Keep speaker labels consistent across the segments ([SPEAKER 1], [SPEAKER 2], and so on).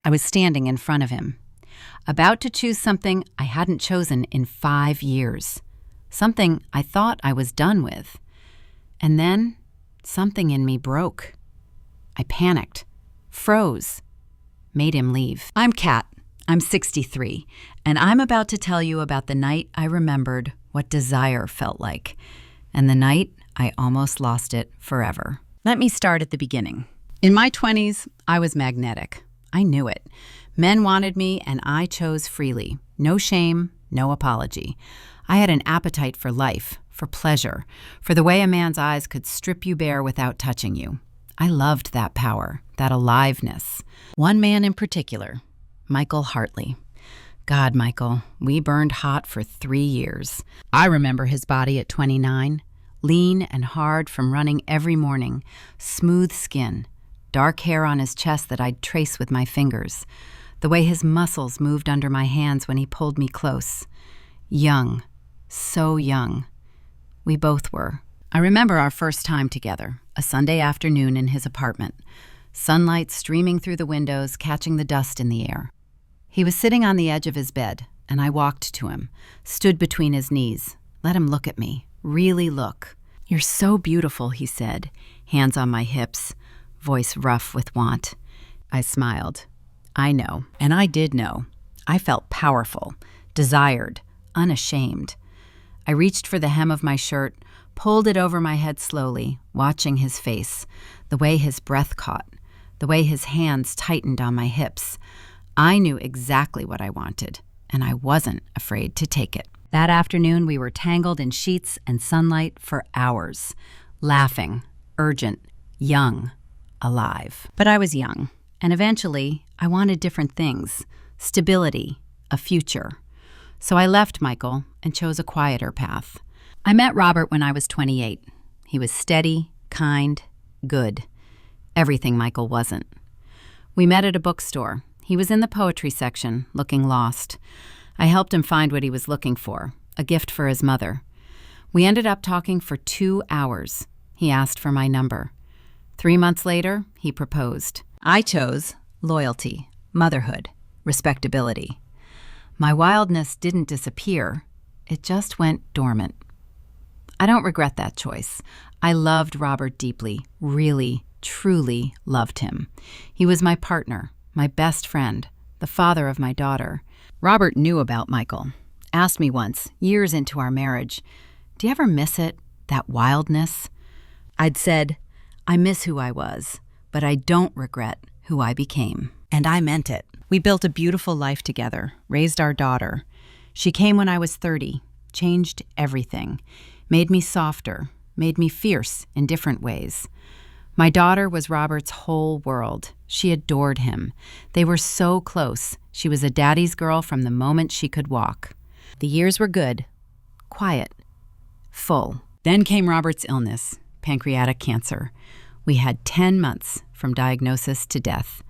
[SPEAKER 1] I was standing in front of him, about to choose something I hadn't chosen in 5 years, something I thought I was done with. And then something in me broke. I panicked, froze, made him leave. I'm Kat. I'm 63, and I'm about to tell you about the night I remembered what desire felt like, and the night I almost lost it forever. Let me start at the beginning. In my 20s, I was magnetic. I knew it. Men wanted me, and I chose freely. No shame, no apology. I had an appetite for life, for pleasure, for the way a man's eyes could strip you bare without touching you. I loved that power, that aliveness. One man in particular, Michael Hartley. God, Michael, we burned hot for 3 years. I remember his body at 29, lean and hard from running every morning, smooth skin, dark hair on his chest that I'd trace with my fingers, the way his muscles moved under my hands when he pulled me close. Young, so young. We both were. I remember our first time together, a Sunday afternoon in his apartment, sunlight streaming through the windows, catching the dust in the air. He was sitting on the edge of his bed, and I walked to him, stood between his knees, let him look at me, really look. "You're so beautiful," he said, hands on my hips, voice rough with want. I smiled. I know, and I did know. I felt powerful, desired, unashamed. I reached for the hem of my shirt, pulled it over my head slowly, watching his face, the way his breath caught, the way his hands tightened on my hips. I knew exactly what I wanted, and I wasn't afraid to take it. That afternoon, we were tangled in sheets and sunlight for hours, laughing, urgent, young, alive. But I was young, and eventually, I wanted different things, stability, a future. So I left Michael and chose a quieter path. I met Robert when I was 28. He was steady, kind, good. Everything Michael wasn't. We met at a bookstore. He was in the poetry section, looking lost. I helped him find what he was looking for, a gift for his mother. We ended up talking for 2 hours. He asked for my number. 3 months later, he proposed. I chose loyalty, motherhood, respectability. My wildness didn't disappear. It just went dormant. I don't regret that choice. I loved Robert deeply, really, truly loved him. He was my partner, my best friend, the father of my daughter. Robert knew about Michael, asked me once, years into our marriage, "Do you ever miss it, that wildness?" I'd said, "I miss who I was, but I don't regret who I became." And I meant it. We built a beautiful life together, raised our daughter. She came when I was 30, changed everything, made me softer, made me fierce in different ways. My daughter was Robert's whole world. She adored him. They were so close. She was a daddy's girl from the moment she could walk. The years were good, quiet, full. Then came Robert's illness, pancreatic cancer. We had 10 months from diagnosis to death.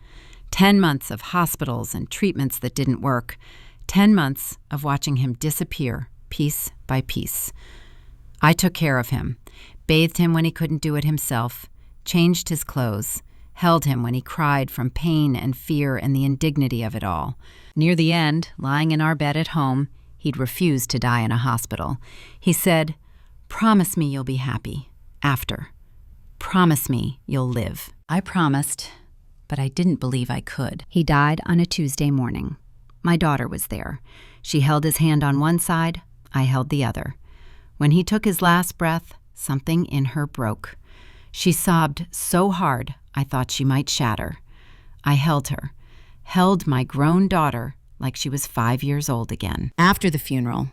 [SPEAKER 1] 10 months of hospitals and treatments that didn't work. 10 months of watching him disappear piece by piece. I took care of him, bathed him when he couldn't do it himself, changed his clothes, held him when he cried from pain and fear and the indignity of it all. Near the end, lying in our bed at home, he'd refused to die in a hospital. He said, "Promise me you'll be happy. After. Promise me you'll live." I promised, but I didn't believe I could. He died on a Tuesday morning. My daughter was there. She held his hand on one side, I held the other. When he took his last breath, something in her broke. She sobbed so hard I thought she might shatter. I held her, held my grown daughter like she was 5 years old again. After the funeral,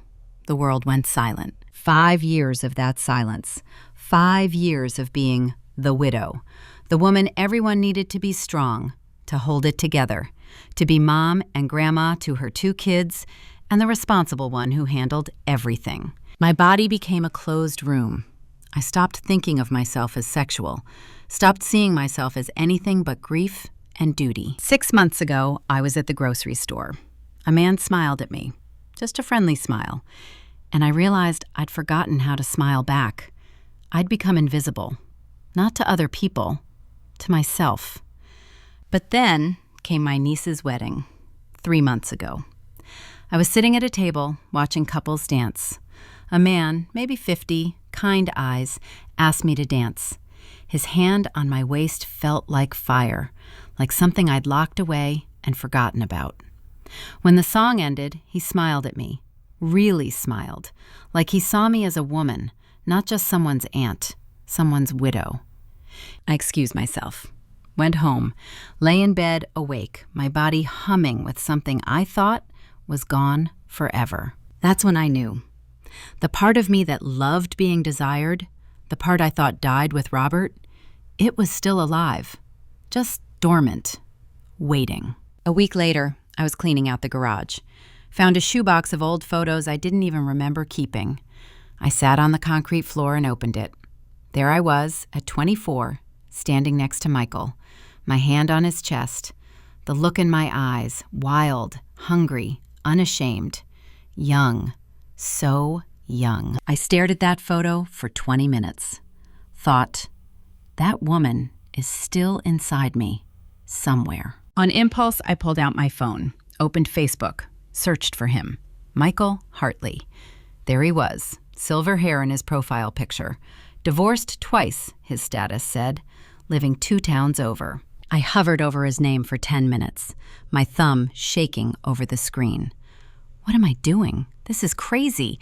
[SPEAKER 1] the world went silent. 5 years of that silence. 5 years of being the widow, the woman everyone needed to be strong, to hold it together, to be mom and grandma to her 2 kids, and the responsible one who handled everything. My body became a closed room. I stopped thinking of myself as sexual, stopped seeing myself as anything but grief and duty. 6 months ago, I was at the grocery store. A man smiled at me, just a friendly smile, and I realized I'd forgotten how to smile back. I'd become invisible, not to other people, to myself. But then, came my niece's wedding, 3 months ago. I was sitting at a table watching couples dance. A man, maybe 50, kind eyes, asked me to dance. His hand on my waist felt like fire, like something I'd locked away and forgotten about. When the song ended, he smiled at me, really smiled, like he saw me as a woman, not just someone's aunt, someone's widow. I excused myself, went home, lay in bed awake, my body humming with something I thought was gone forever. That's when I knew. The part of me that loved being desired, the part I thought died with Robert, it was still alive, just dormant, waiting. A week later, I was cleaning out the garage. Found a shoebox of old photos I didn't even remember keeping. I sat on the concrete floor and opened it. There I was, at 24, standing next to Michael, my hand on his chest, the look in my eyes, wild, hungry, unashamed, young, so young. I stared at that photo for 20 minutes. Thought, that woman is still inside me, somewhere. On impulse, I pulled out my phone, opened Facebook, searched for him. Michael Hartley. There he was, silver hair in his profile picture. Divorced twice, his status said, living 2 towns over. I hovered over his name for 10 minutes, my thumb shaking over the screen. What am I doing? This is crazy.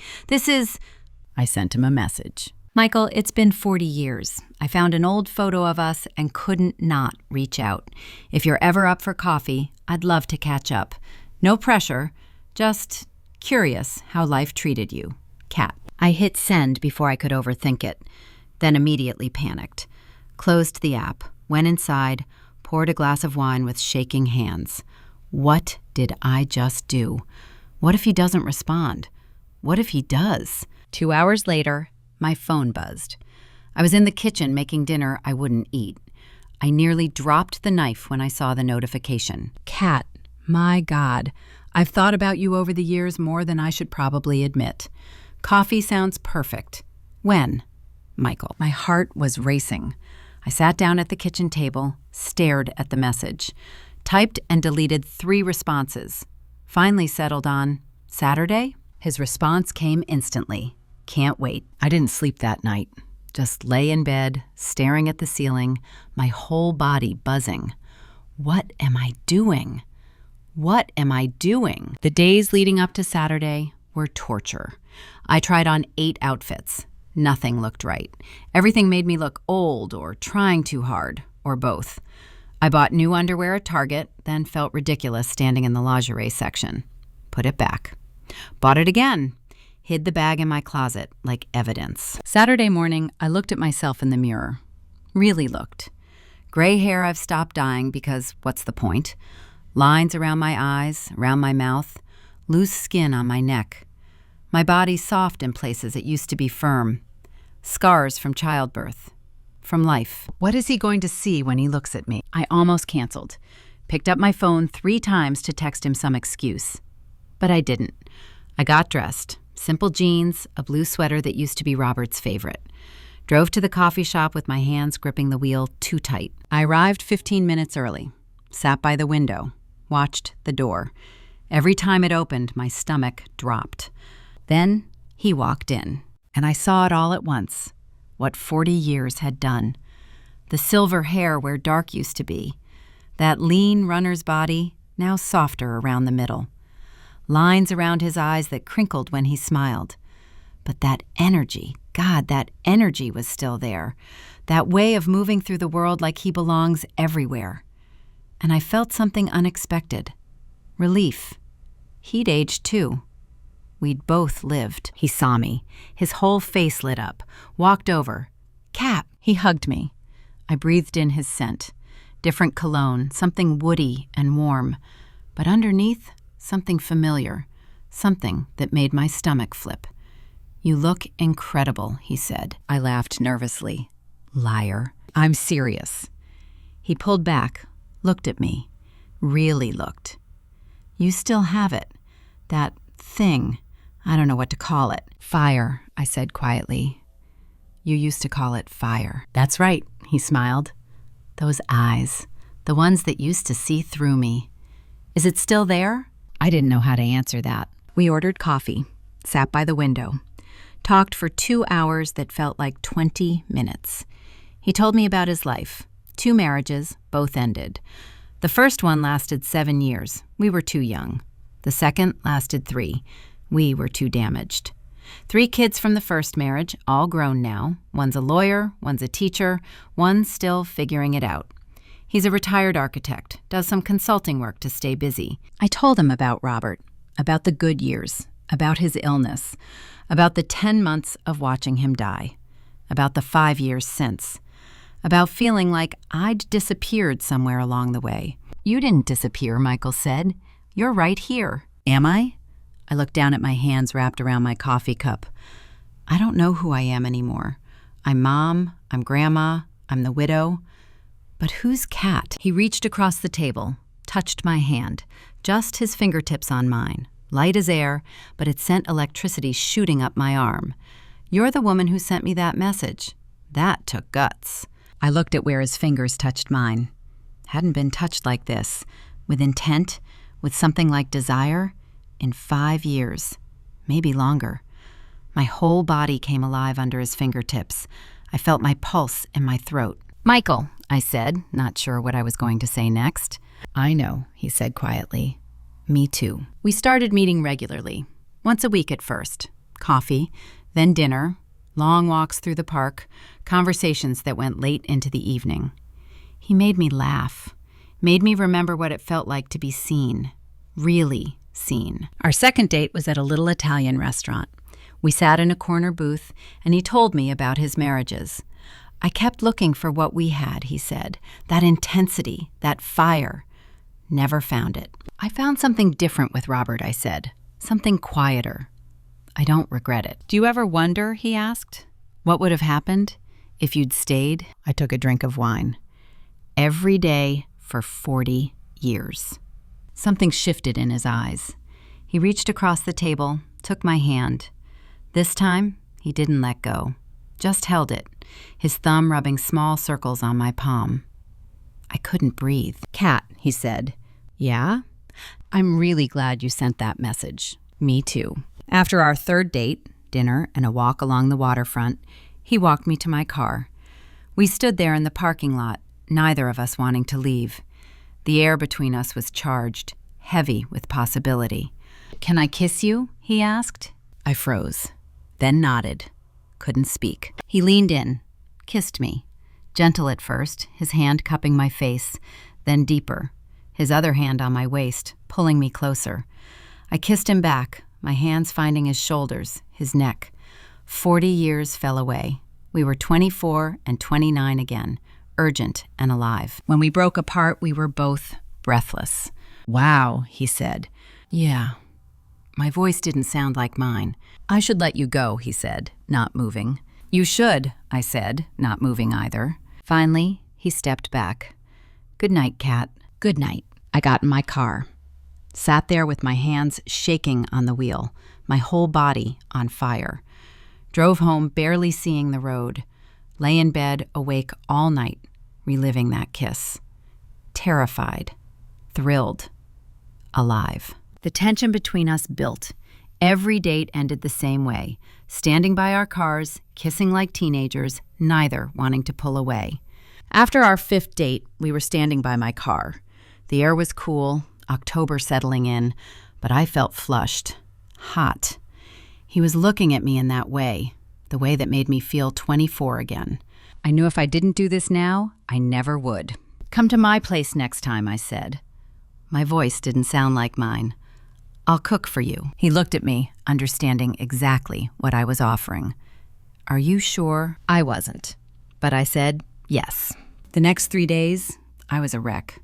[SPEAKER 1] I sent him a message. Michael, it's been 40 years. I found an old photo of us and couldn't not reach out. If you're ever up for coffee, I'd love to catch up. No pressure, just curious how life treated you. Cat. I hit send before I could overthink it, then immediately panicked. Closed the app, went inside, poured a glass of wine with shaking hands. What did I just do? What if he doesn't respond? What if he does? 2 hours later, my phone buzzed. I was in the kitchen making dinner I wouldn't eat. I nearly dropped the knife when I saw the notification. Kat, my God, I've thought about you over the years more than I should probably admit. Coffee sounds perfect. When? Michael. My heart was racing. I sat down at the kitchen table, stared at the message, typed and deleted 3 responses. Finally settled on Saturday. His response came instantly. Can't wait. I didn't sleep that night. Just lay in bed, staring at the ceiling, my whole body buzzing. What am I doing? What am I doing? The days leading up to Saturday were torture. I tried on 8 outfits. Nothing looked right. Everything made me look old or trying too hard, or both. I bought new underwear at Target, then felt ridiculous standing in the lingerie section. Put it back. Bought it again. Hid the bag in my closet like evidence. Saturday morning, I looked at myself in the mirror. Really looked. Gray hair I've stopped dyeing because what's the point? Lines around my eyes, around my mouth, loose skin on my neck. My body soft in places it used to be firm. Scars from childbirth. From life. What is he going to see when he looks at me? I almost canceled. Picked up my phone 3 times to text him some excuse. But I didn't. I got dressed. Simple jeans, a blue sweater that used to be Robert's favorite. Drove to the coffee shop with my hands gripping the wheel too tight. I arrived 15 minutes early. Sat by the window. Watched the door. Every time it opened, my stomach dropped. Then he walked in, and I saw it all at once. What 40 years had done. The silver hair where dark used to be. That lean runner's body, now softer around the middle. Lines around his eyes that crinkled when he smiled. But that energy, God, that energy was still there. That way of moving through the world like he belongs everywhere. And I felt something unexpected. Relief. He'd aged too. We'd both lived. He saw me. His whole face lit up. Walked over. Cap. He hugged me. I breathed in his scent. Different cologne, something woody and warm. But underneath, something familiar. Something that made my stomach flip. You look incredible, he said. I laughed nervously. Liar. I'm serious. He pulled back, looked at me. Really looked. You still have it. That thing. I don't know what to call it. Fire, I said quietly. You used to call it fire. That's right, he smiled. Those eyes, the ones that used to see through me. Is it still there? I didn't know how to answer that. We ordered coffee, sat by the window, talked for 2 hours that felt like 20 minutes. He told me about his life. 2 marriages, both ended. The first one lasted 7 years. We were too young. The second lasted 3. We were too damaged. 3 kids from the first marriage, all grown now. One's a lawyer, one's a teacher, one's still figuring it out. He's a retired architect, does some consulting work to stay busy. I told him about Robert, about the good years, about his illness, about the 10 months of watching him die, about the 5 years since, about feeling like I'd disappeared somewhere along the way. You didn't disappear, Michael said. You're right here. Am I? I looked down at my hands wrapped around my coffee cup. I don't know who I am anymore. I'm Mom, I'm Grandma, I'm the widow. But who's Kat? He reached across the table, touched my hand, just his fingertips on mine, light as air, but it sent electricity shooting up my arm. You're the woman who sent me that message. That took guts. I looked at where his fingers touched mine. Hadn't been touched like this, with intent, with something like desire, in 5 years, maybe longer. My whole body came alive under his fingertips. I felt my pulse in my throat. Michael, I said, not sure what I was going to say next. I know, he said quietly. Me too. We started meeting regularly, once a week at first. Coffee, then dinner, long walks through the park, conversations that went late into the evening. He made me laugh, made me remember what it felt like to be seen, really seen. Our second date was at a little Italian restaurant. We sat in a corner booth, and he told me about his marriages. I kept looking for what we had, he said, that intensity, that fire. Never found it. I found something different with Robert, I said, something quieter. I don't regret it. Do you ever wonder, he asked, what would have happened if you'd stayed? I took a drink of wine. Every day for 40 years. Something shifted in his eyes. He reached across the table, took my hand. This time, he didn't let go, just held it, his thumb rubbing small circles on my palm. I couldn't breathe. Kat, he said. Yeah? I'm really glad you sent that message. Me too. After our third date, dinner and a walk along the waterfront, he walked me to my car. We stood there in the parking lot, neither of us wanting to leave. The air between us was charged, heavy with possibility. Can I kiss you? He asked. I froze, then nodded. Couldn't speak. He leaned in, kissed me. Gentle at first, his hand cupping my face, then deeper, his other hand on my waist, pulling me closer. I kissed him back, my hands finding his shoulders, his neck. 40 years fell away. We were 24 and 29 again, urgent and alive. When we broke apart, we were both breathless. Wow, he said. Yeah. My voice didn't sound like mine. I should let you go, he said, not moving. You should, I said, not moving either. Finally, he stepped back. Good night, Kat. Good night. I got in my car. Sat there with my hands shaking on the wheel, my whole body on fire. Drove home barely seeing the road. Lay in bed, awake all night, reliving that kiss. Terrified, thrilled, alive. The tension between us built. Every date ended the same way, standing by our cars, kissing like teenagers, neither wanting to pull away. After our 5th date, we were standing by my car. The air was cool, October settling in, but I felt flushed, hot. He was looking at me in that way, the way that made me feel 24 again. I knew if I didn't do this now, I never would. Come to my place next time, I said. My voice didn't sound like mine. I'll cook for you. He looked at me, understanding exactly what I was offering. Are you sure? I wasn't. But I said yes. The next 3 days, I was a wreck.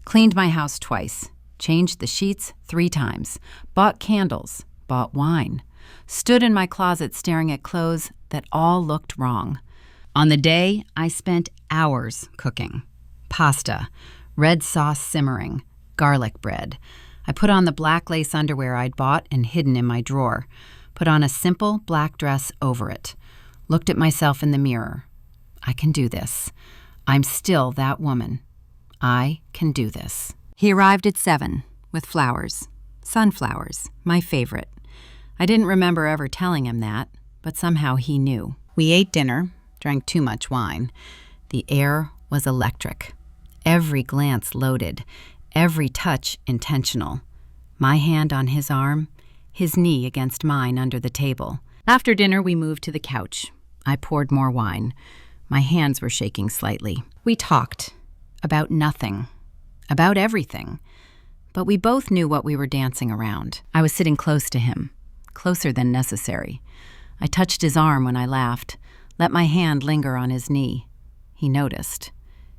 [SPEAKER 1] Cleaned my house twice, changed the sheets 3 times, bought candles, bought wine, stood in my closet staring at clothes that all looked wrong. On the day, I spent hours cooking. Pasta, red sauce simmering, garlic bread. I put on the black lace underwear I'd bought and hidden in my drawer, put on a simple black dress over it, looked at myself in the mirror. I can do this. I'm still that woman. I can do this. He arrived at 7 with flowers. Sunflowers, my favorite. I didn't remember ever telling him that, but somehow he knew. We ate dinner, drank too much wine. The air was electric. Every glance loaded, every touch intentional. My hand on his arm, his knee against mine under the table. After dinner, we moved to the couch. I poured more wine. My hands were shaking slightly. We talked about nothing, about everything. But we both knew what we were dancing around. I was sitting close to him, closer than necessary. I touched his arm when I laughed, let my hand linger on his knee. He noticed.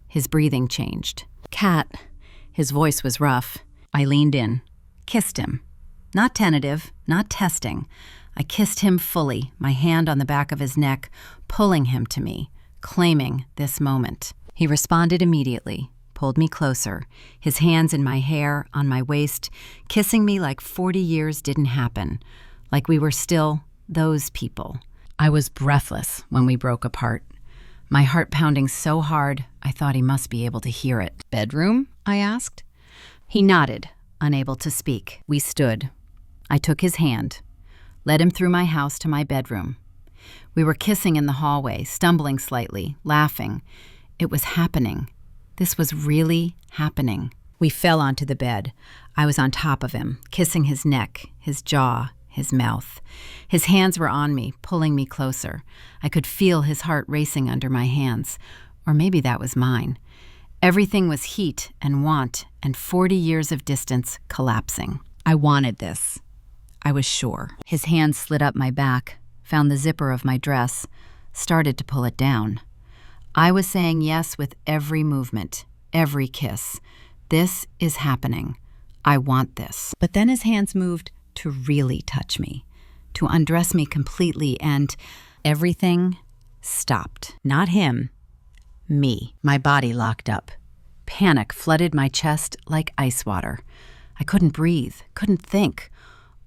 [SPEAKER 1] His breathing changed. "Kat," his voice was rough. I leaned in, kissed him. Not tentative, not testing. I kissed him fully, my hand on the back of his neck, pulling him to me, claiming this moment. He responded immediately, pulled me closer, his hands in my hair, on my waist, kissing me like 40 years didn't happen, like we were still those people. I was breathless when we broke apart, my heart pounding so hard I thought he must be able to hear it. "Bedroom?" I asked. He nodded, unable to speak. We stood. I took his hand, led him through my house to my bedroom. We were kissing in the hallway, stumbling slightly, laughing. It was happening. This was really happening. We fell onto the bed. I was on top of him, kissing his neck, his jaw, his mouth. His hands were on me, pulling me closer. I could feel his heart racing under my hands. Or maybe that was mine. Everything was heat and want and 40 years of distance collapsing. I wanted this. I was sure. His hand slid up my back, found the zipper of my dress, started to pull it down. I was saying yes with every movement, every kiss. This is happening. I want this. But then his hands moved to really touch me, to undress me completely, and everything stopped. Not him, me. My body locked up. Panic flooded my chest like ice water. I couldn't breathe, couldn't think.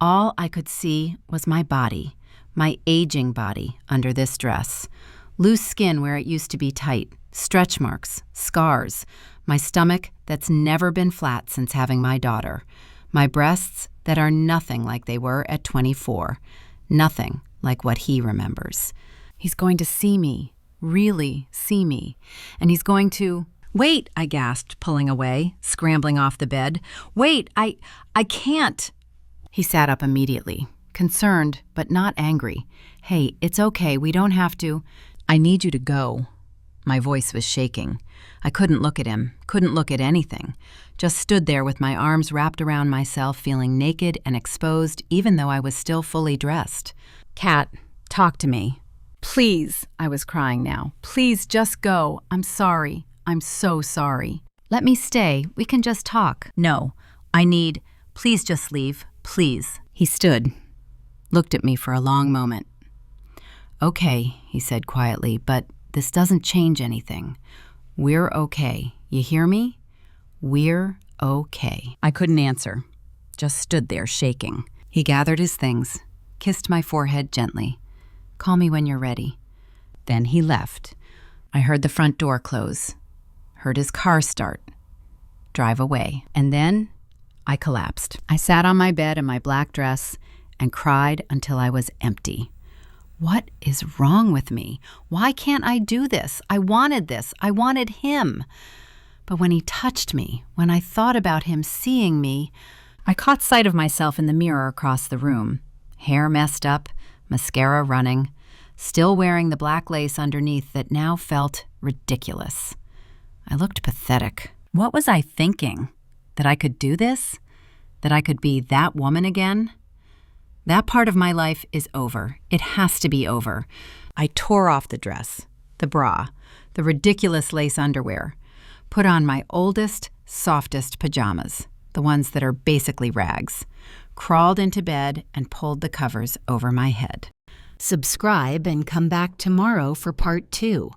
[SPEAKER 1] All I could see was my body, my aging body under this dress. Loose skin where it used to be tight, stretch marks, scars, my stomach that's never been flat since having my daughter, my breasts that are nothing like they were at 24, nothing like what he remembers. He's going to see me, really see me, and he's going to... "Wait," I gasped, pulling away, scrambling off the bed. "Wait, I can't." He sat up immediately, concerned but not angry. "Hey, it's okay, we don't have to." "I need you to go." My voice was shaking. I couldn't look at him, couldn't look at anything. Just stood there with my arms wrapped around myself, feeling naked and exposed even though I was still fully dressed. "Kat, talk to me. Please," I was crying now. "Please just go. I'm sorry. I'm so sorry. Let me stay. We can just talk." "No, please just leave, please." He stood, looked at me for a long moment. "Okay," he said quietly, "but this doesn't change anything. We're okay. You hear me? We're okay." I couldn't answer, just stood there shaking. He gathered his things, kissed my forehead gently. "Call me when you're ready." Then he left. I heard the front door close, heard his car start, drive away, and then I collapsed. I sat on my bed in my black dress and cried until I was empty. What is wrong with me? Why can't I do this? I wanted this. I wanted him. But when he touched me, when I thought about him seeing me, I caught sight of myself in the mirror across the room. Hair messed up, mascara running, still wearing the black lace underneath that now felt ridiculous. I looked pathetic. What was I thinking? That I could do this? That I could be that woman again? That part of my life is over. It has to be over. I tore off the dress, the bra, the ridiculous lace underwear, put on my oldest, softest pajamas, the ones that are basically rags, crawled into bed and pulled the covers over my head. Subscribe and come back tomorrow for part 2.